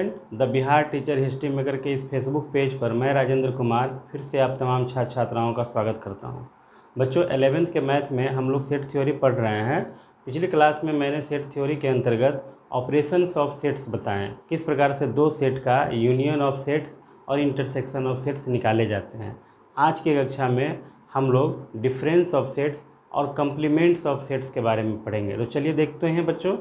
Student, the Bihar teacher history maker के इस Facebook page पर मैं राजेंद्र कुमार फिर से आप तमाम छात्र छात्राओं का स्वागत करता हूं। बच्चों, 11th के मैथ में हम लोग सेट थ्योरी पढ़ रहे हैं। पिछली क्लास में मैंने सेट थ्योरी के अंतर्गत ऑपरेशंस ऑफ सेट्स बताएं, किस प्रकार से दो सेट का यूनियन ऑफ सेट्स और इंटरसेक्शन ऑफ सेट्स निकाले जाते हैं। आज की कक्षा में हम लोग डिफरेंस ऑफ सेट्स और कम्प्लीमेंट्स ऑफ सेट्स के बारे में पढ़ेंगे। तो चलिए देखते हैं बच्चों।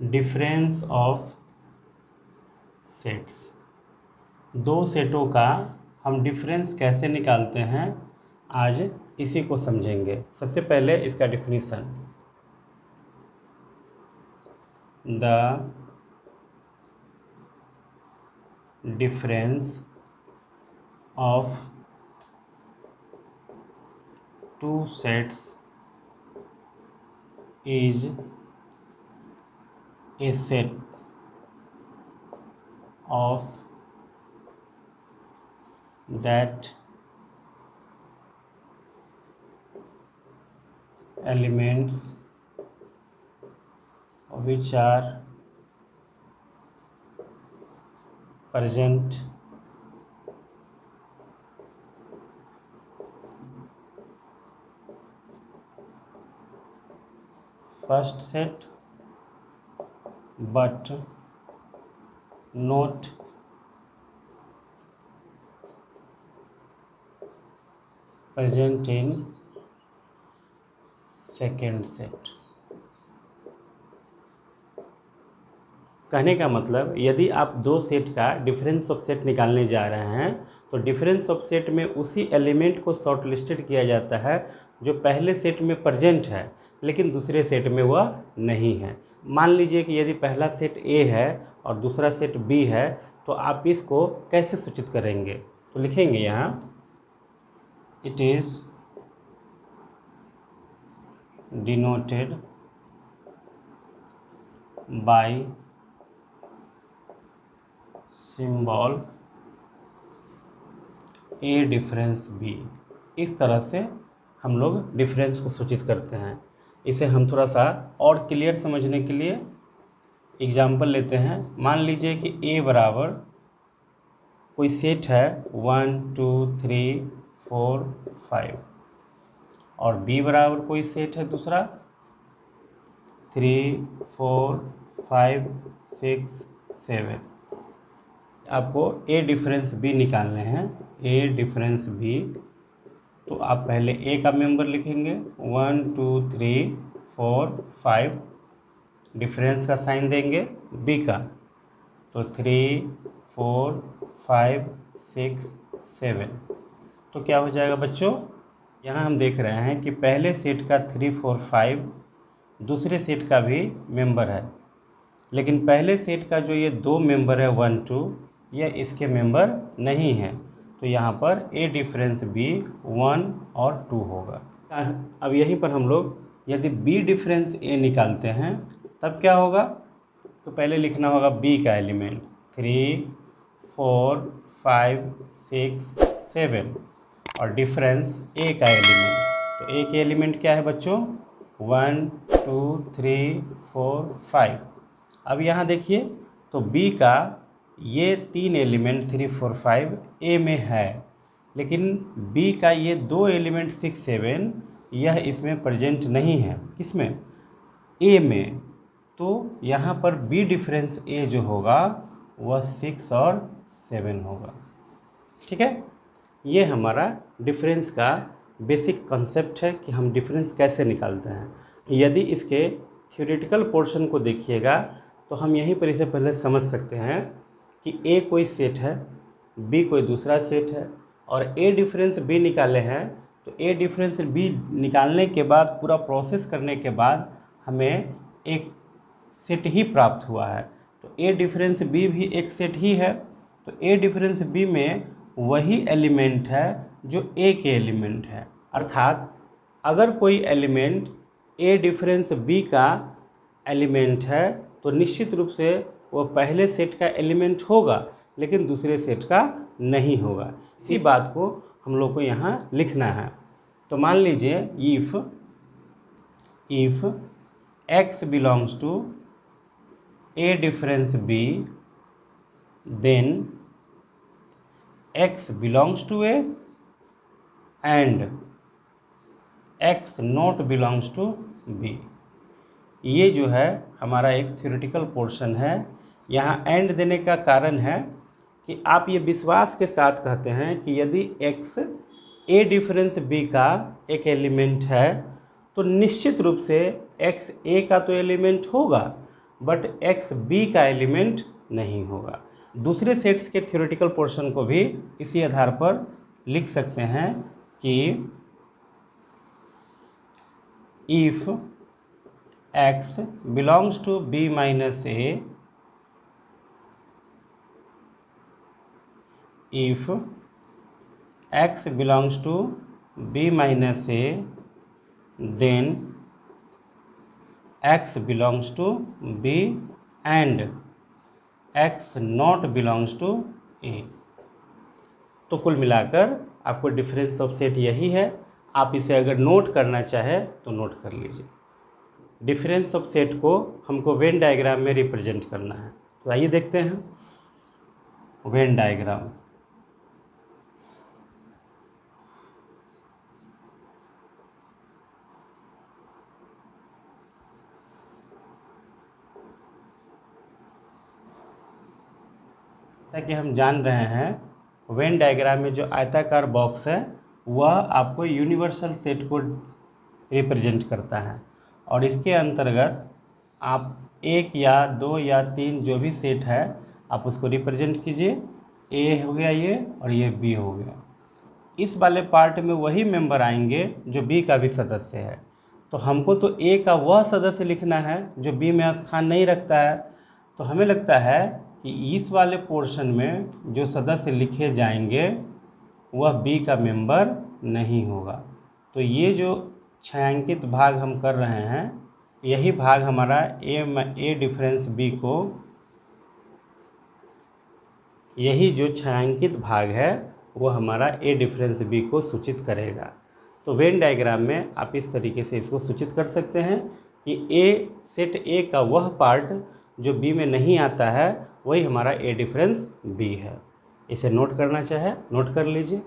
डिफरेंस ऑफ सेट्स, दो सेटों का हम डिफरेंस कैसे निकालते हैं, आज इसी को समझेंगे। सबसे पहले इसका definition, the difference of two sets is a set of that elements which are present first set but not present in second set। कहने का मतलब, यदि आप दो सेट का डिफरेंस ऑफ सेट निकालने जा रहे हैं तो डिफरेंस ऑफ सेट में उसी एलिमेंट को शॉर्ट लिस्टेड किया जाता है जो पहले सेट में प्रेजेंट है लेकिन दूसरे सेट में वह नहीं है। मान लीजिए कि यदि पहला सेट ए है और दूसरा सेट बी है, तो आप इसको कैसे सूचित करेंगे? तो लिखेंगे यहाँ, it is denoted by symbol A difference B. इस तरह से हम लोग डिफरेंस को सूचित करते हैं। इसे हम थोड़ा सा और क्लियर समझने के लिए एग्जाम्पल लेते हैं। मान लीजिए कि ए बराबर कोई सेट है 1 2 3 4 5 और बी बराबर कोई सेट है दूसरा 3 4 5 6 7। आपको ए डिफरेंस बी निकालने हैं। ए डिफरेंस बी, तो आप पहले ए का मेंबर लिखेंगे 1 2 3 4 5, डिफरेंस का साइन देंगे बी का, तो 3 4 5 6 7। तो क्या हो जाएगा बच्चों, यहाँ हम देख रहे हैं कि पहले सेट का 3 4 5 दूसरे सेट का भी मेंबर है, लेकिन पहले सेट का जो ये दो मेंबर है 1 2, यह इसके मेंबर नहीं है। तो यहाँ पर ए डिफरेंस बी 1 और 2 होगा। अब यहीं पर हम लोग यदि बी डिफरेंस ए निकालते हैं तब क्या होगा? तो पहले लिखना होगा बी का एलिमेंट 3 4 5 6 7 और डिफरेंस ए का एलिमेंट। तो ए के एलिमेंट क्या है बच्चों? 1 2 3 4 5। अब यहाँ देखिए, तो बी का ये तीन एलिमेंट 3 4 5 ए में है, लेकिन बी का ये दो एलिमेंट 6 7 यह इसमें प्रेजेंट नहीं है। किसमें? ए में। तो यहाँ पर बी डिफरेंस ए जो होगा वह 6 और 7 होगा। ठीक है, ये हमारा डिफरेंस का बेसिक कॉन्सेप्ट है कि हम डिफरेंस कैसे निकालते हैं। यदि इसके थ्योरेटिकल पोर्शन को देखिएगा तो हम यहीं पर इसे पहले समझ सकते हैं कि ए कोई सेट है, बी कोई दूसरा सेट है और ए डिफरेंस बी निकाले हैं। तो ए डिफरेंस बी निकालने के बाद, पूरा प्रोसेस करने के बाद हमें एक सेट ही प्राप्त हुआ है। तो ए डिफरेंस बी भी एक सेट ही है। तो ए डिफरेंस बी में वही एलिमेंट है जो ए के एलिमेंट है। अर्थात अगर कोई एलिमेंट ए डिफरेंस बी का एलिमेंट है तो निश्चित रूप से वो पहले सेट का एलिमेंट होगा लेकिन दूसरे सेट का नहीं होगा। इसी बात को हम लोग को यहाँ लिखना है। तो मान लीजिए if x belongs to a difference b, then x belongs to a and x not belongs to b। ये जो है हमारा एक थ्योरेटिकल पोर्शन है। यहाँ एंड देने का कारण है कि आप ये विश्वास के साथ कहते हैं कि यदि x a डिफरेंस b का एक एलिमेंट है तो निश्चित रूप से x a का तो एलिमेंट होगा, बट x b का एलिमेंट नहीं होगा। दूसरे सेट्स के थ्योरेटिकल पोर्शन को भी इसी आधार पर लिख सकते हैं कि if x belongs to b minus a, if x belongs to b minus a, then x belongs to b and x not belongs to a। तो कुल मिलाकर आपको डिफरेंस ऑफ सेट यही है। आप इसे अगर नोट करना चाहे तो नोट कर लीजिए। डिफरेंस ऑफ सेट को हमको वेन डायग्राम में रिप्रेजेंट करना है। तो आइए देखते हैं वेन डायग्राम। जैसा कि हम जान रहे हैं वेन डायग्राम में जो आयताकार बॉक्स है वह आपको यूनिवर्सल सेट को रिप्रेजेंट करता है, और इसके अंतर्गत आप एक या दो या तीन जो भी सेट है आप उसको रिप्रेजेंट कीजिए। ए हो गया ये, और ये बी हो गया। इस वाले पार्ट में वही मेंबर आएंगे जो बी का भी सदस्य है। तो हमको तो ए का वह सदस्य लिखना है जो बी में स्थान नहीं रखता है। तो हमें लगता है कि इस वाले पोर्शन में जो सदस्य लिखे जाएंगे वह बी का मेंबर नहीं होगा। तो ये जो छायांकित भाग हम कर रहे हैं यही भाग हमारा ए डिफरेंस बी को, यही जो छायांकित भाग है वो हमारा ए डिफरेंस बी को सूचित करेगा। तो वेन डायग्राम में आप इस तरीके से इसको सूचित कर सकते हैं कि ए सेट ए का वह पार्ट जो बी में नहीं आता है वही हमारा ए डिफरेंस बी है। इसे नोट करना चाहे नोट कर लीजिए।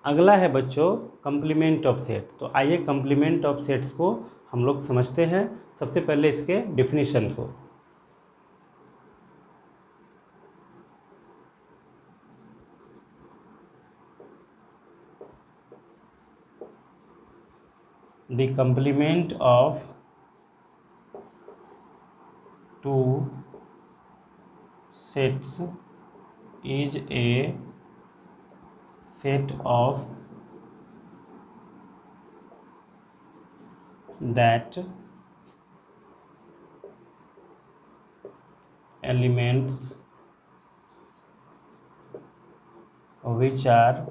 अगला है बच्चों कंप्लीमेंट ऑफ सेट। तो आइए कंप्लीमेंट ऑफ सेट्स को हम लोग समझते हैं। सबसे पहले इसके डिफिनीशन को। The complement of two sets is a set of that elements which are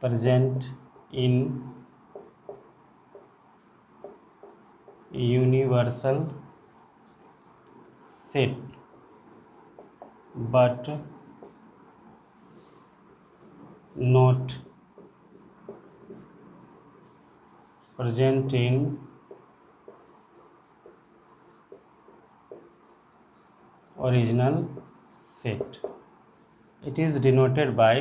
present in universal set but not present in original set. It is denoted by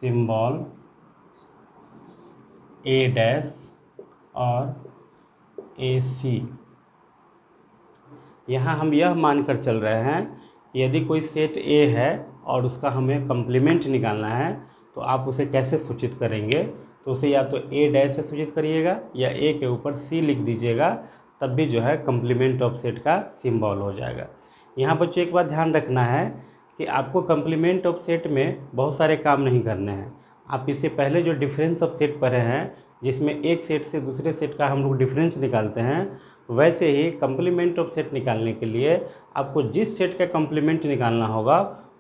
symbol A dash और ए सी। यहाँ हम यह मानकर चल रहे हैं यदि कोई सेट ए है और उसका हमें कंप्लीमेंट निकालना है तो आप उसे कैसे सूचित करेंगे। तो उसे या तो ए डैश से सूचित करिएगा या ए के ऊपर सी लिख दीजिएगा, तब भी जो है कंप्लीमेंट ऑफ सेट का सिंबल हो जाएगा। यहाँ बच्चों एक बात ध्यान रखना है कि आपको कंप्लीमेंट ऑफ सेट में बहुत सारे काम नहीं करने हैं। आप इससे पहले जो डिफरेंस ऑफ सेट पढ़े हैं जिसमें एक सेट से दूसरे सेट का हम लोग डिफरेंस निकालते हैं, वैसे ही कंप्लीमेंट ऑफ सेट निकालने के लिए आपको जिस सेट का कंप्लीमेंट निकालना होगा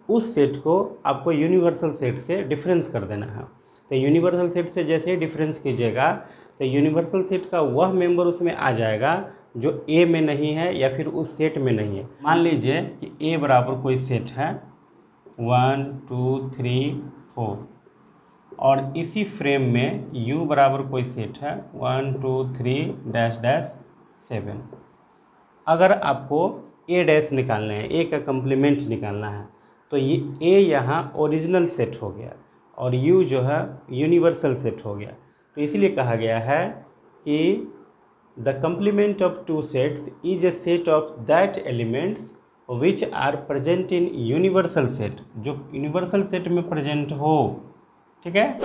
उस सेट को आपको यूनिवर्सल सेट से डिफरेंस कर देना है। तो यूनिवर्सल सेट से जैसे ही डिफरेंस कीजिएगा तो यूनिवर्सल सेट का वह मेंबर उसमें आ जाएगा जो ए में नहीं है या फिर उस सेट में नहीं है। मान लीजिए कि ए बराबर कोई सेट है 1 2 3 4 और इसी फ्रेम में u बराबर कोई सेट है 1 2 3 डैश डैश 7। अगर आपको a डैश निकालना है, a का कम्प्लीमेंट निकालना है, तो ये a यहाँ ओरिजिनल सेट हो गया और u जो है यूनिवर्सल सेट हो गया। तो इसलिए कहा गया है कि the complement of two sets is a set of that elements which are present in universal set, जो यूनिवर्सल सेट में प्रेजेंट हो, ठीक है,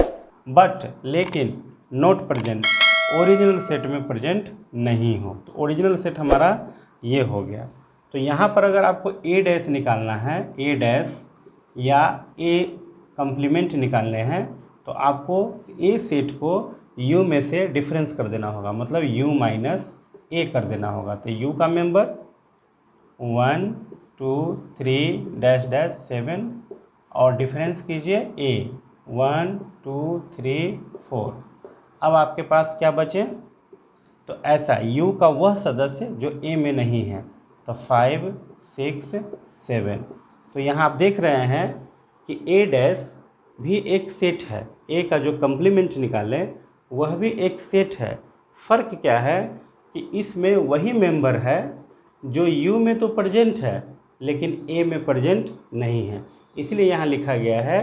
बट लेकिन नॉट प्रेजेंट ओरिजिनल सेट में प्रेजेंट नहीं हो। तो ओरिजिनल सेट हमारा ये हो गया। तो यहाँ पर अगर आपको ए डैश निकालना है, ए डैश या ए कम्प्लीमेंट निकालने हैं, तो आपको ए सेट को यू में से डिफरेंस कर देना होगा, मतलब यू माइनस ए कर देना होगा। तो यू का मेंबर 1 2 3 डैश डैश 7 और डिफरेंस कीजिए ए 1 2 3 4। अब आपके पास क्या बचे, तो ऐसा u का वह सदस्य जो a में नहीं है, तो 5 6 7। तो यहाँ आप देख रहे हैं कि a डैश भी एक सेट है, a का जो कम्प्लीमेंट निकालें वह भी एक सेट है। फ़र्क क्या है कि इसमें वही मेंबर है जो u में तो प्रेजेंट है लेकिन a में प्रेजेंट नहीं है। इसलिए यहाँ लिखा गया है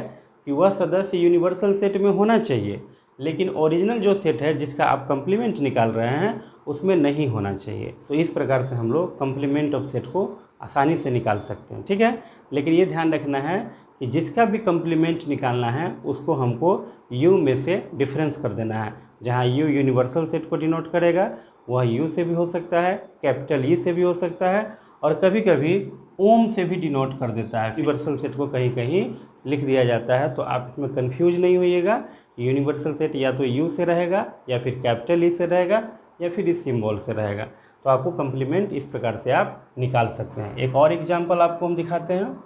कि वह सदस्य यूनिवर्सल सेट में होना चाहिए लेकिन ओरिजिनल जो सेट है जिसका आप कम्प्लीमेंट निकाल रहे हैं उसमें नहीं होना चाहिए। तो इस प्रकार से हम लोग कम्प्लीमेंट ऑफ सेट को आसानी से निकाल सकते हैं, ठीक है। लेकिन ये ध्यान रखना है कि जिसका भी कम्प्लीमेंट निकालना है उसको हमको u में से डिफरेंस कर देना है। जहाँ u यूनिवर्सल सेट को डिनोट करेगा वह u से भी हो सकता है, कैपिटल E से भी हो सकता है और कभी कभी ओम से भी डिनोट कर देता है। यूनिवर्सल सेट को कहीं कहीं लिख दिया जाता है, तो आप इसमें कंफ्यूज नहीं होइएगा। यूनिवर्सल सेट या तो यू से रहेगा या फिर कैपिटल ई से रहेगा या फिर इस सिंबल से रहेगा। तो आपको कम्प्लीमेंट इस प्रकार से आप निकाल सकते हैं। एक और एग्जांपल आपको हम दिखाते हैं।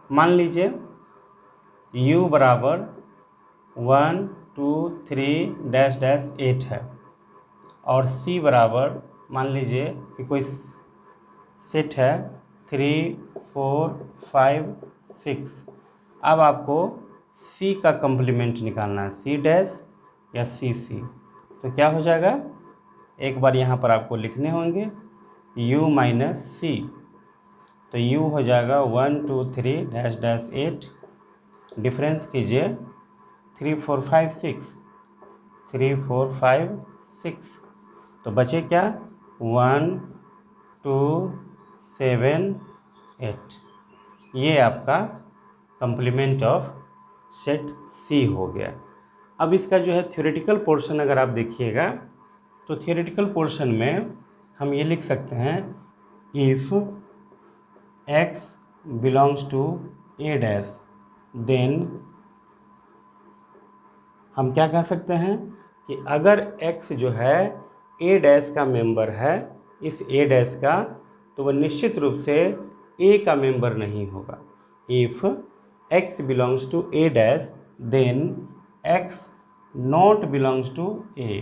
मान लीजिए u बराबर 1 2 3 डैश डैश 8 है और c बराबर मान लीजिए कि कोई सेट है 3 4 5 6। अब आपको c का कम्प्लीमेंट निकालना है, c डैश या c। तो क्या हो जाएगा, एक बार यहाँ पर आपको लिखने होंगे u माइनस c। तो u हो जाएगा 1 2 3 डैश डैश 8, डिफरेंस कीजिए 3 4 5 6, 3 4 5 6। तो बचे क्या 1 2 7 8। ये आपका कम्प्लीमेंट ऑफ सेट C हो गया। अब इसका जो है थ्योरेटिकल पोर्शन अगर आप देखिएगा तो थ्योरेटिकल पोर्शन में हम ये लिख सकते हैं if x belongs to a dash, then हम क्या कह सकते हैं कि अगर x जो है a डैश का मेंबर है, इस a डैश का, तो वह निश्चित रूप से a का मेंबर नहीं होगा। If x belongs to a dash then x not belongs to a।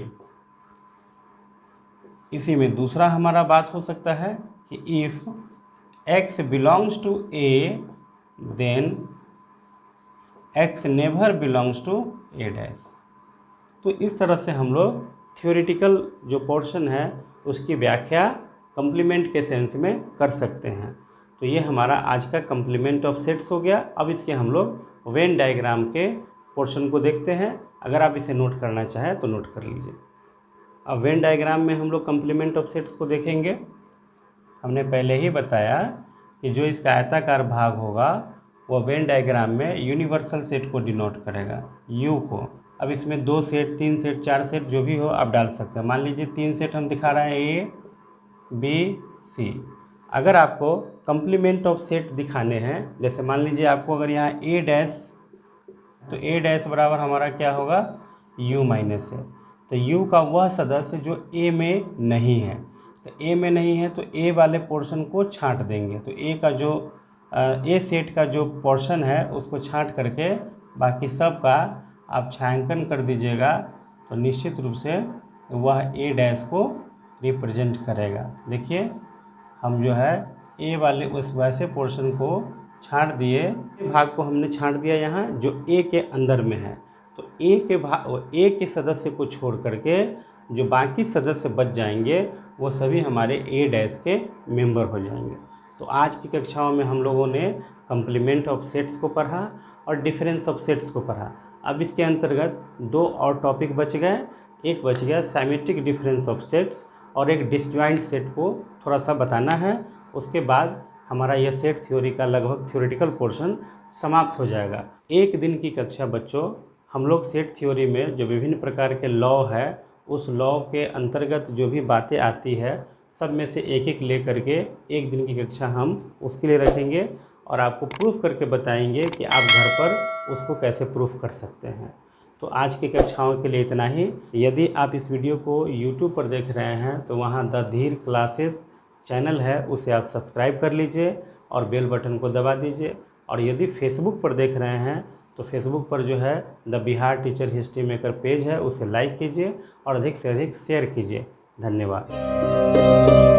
इसी में दूसरा हमारा बात हो सकता है कि if x belongs to a then x never belongs to a dash. तो इस तरह से हम लोग थ्योरेटिकल जो पोर्शन है उसकी व्याख्या कम्प्लीमेंट के सेंस में कर सकते हैं। तो ये हमारा आज का कम्प्लीमेंट ऑफ सेट्स हो गया। अब इसके हम लोग वेन डायग्राम के पोर्शन को देखते हैं। अगर आप इसे नोट करना चाहें तो नोट कर लीजिए। अब वेन डायग्राम में हम लोग कम्प्लीमेंट ऑफ सेट्स को देखेंगे। हमने पहले ही बताया कि जो इसका आयताकार भाग होगा वह वेन डायग्राम में यूनिवर्सल सेट को डिनोट करेगा, u को। अब इसमें 2 सेट 3 सेट 4 सेट जो भी हो आप डाल सकते हैं। मान लीजिए 3 सेट हम दिखा रहे हैं a b c। अगर आपको कम्प्लीमेंट ऑफ सेट दिखाने हैं, जैसे मान लीजिए आपको अगर यहाँ a डैश, तो a डैश बराबर हमारा क्या होगा u माइनस है। तो u का वह सदस्य जो a में नहीं है, तो a में नहीं है तो a वाले पोर्शन को छांट देंगे। तो a का जो a सेट का जो पोर्शन है उसको छांट करके बाकी सब का आप छायांकन कर दीजिएगा तो निश्चित रूप से वह ए डैश को रिप्रेजेंट करेगा। देखिए हम जो है ए वाले उस वैसे पोर्शन को छांट दिए, भाग को हमने छांट दिया यहाँ जो ए के अंदर में है। तो ए के सदस्य को छोड़ करके जो बाकी सदस्य बच जाएंगे वो सभी हमारे ए डैश के मेंबर हो जाएंगे। तो आज की कक्षाओं में हम लोगों ने कंप्लीमेंट ऑफ सेट्स को पढ़ा और डिफरेंस ऑफ सेट्स को पढ़ा। अब इसके अंतर्गत 2 और टॉपिक बच गए। एक बच गया सिमेट्रिक डिफरेंस ऑफ सेट्स और एक डिसजॉइंट सेट को थोड़ा सा बताना है। उसके बाद हमारा यह सेट थ्योरी का लगभग थ्योरेटिकल पोर्शन समाप्त हो जाएगा। एक दिन की कक्षा बच्चों हम लोग सेट थ्योरी में जो विभिन्न प्रकार के लॉ है उस लॉ के अंतर्गत जो भी बातें आती है सब में से एक एक ले करके एक दिन की कक्षा हम उसके लिए रखेंगे और आपको प्रूफ करके बताएंगे कि आप घर पर उसको कैसे प्रूफ कर सकते हैं। तो आज की कक्षाओं के लिए इतना ही। यदि आप इस वीडियो को YouTube पर देख रहे हैं तो वहाँ द धीर क्लासेस चैनल है, उसे आप सब्सक्राइब कर लीजिए और बेल बटन को दबा दीजिए। और यदि फेसबुक पर देख रहे हैं तो फेसबुक पर जो है the Bihar teacher history maker page है, उसे लाइक कीजिए और अधिक से अधिक शेयर कीजिए। धन्यवाद।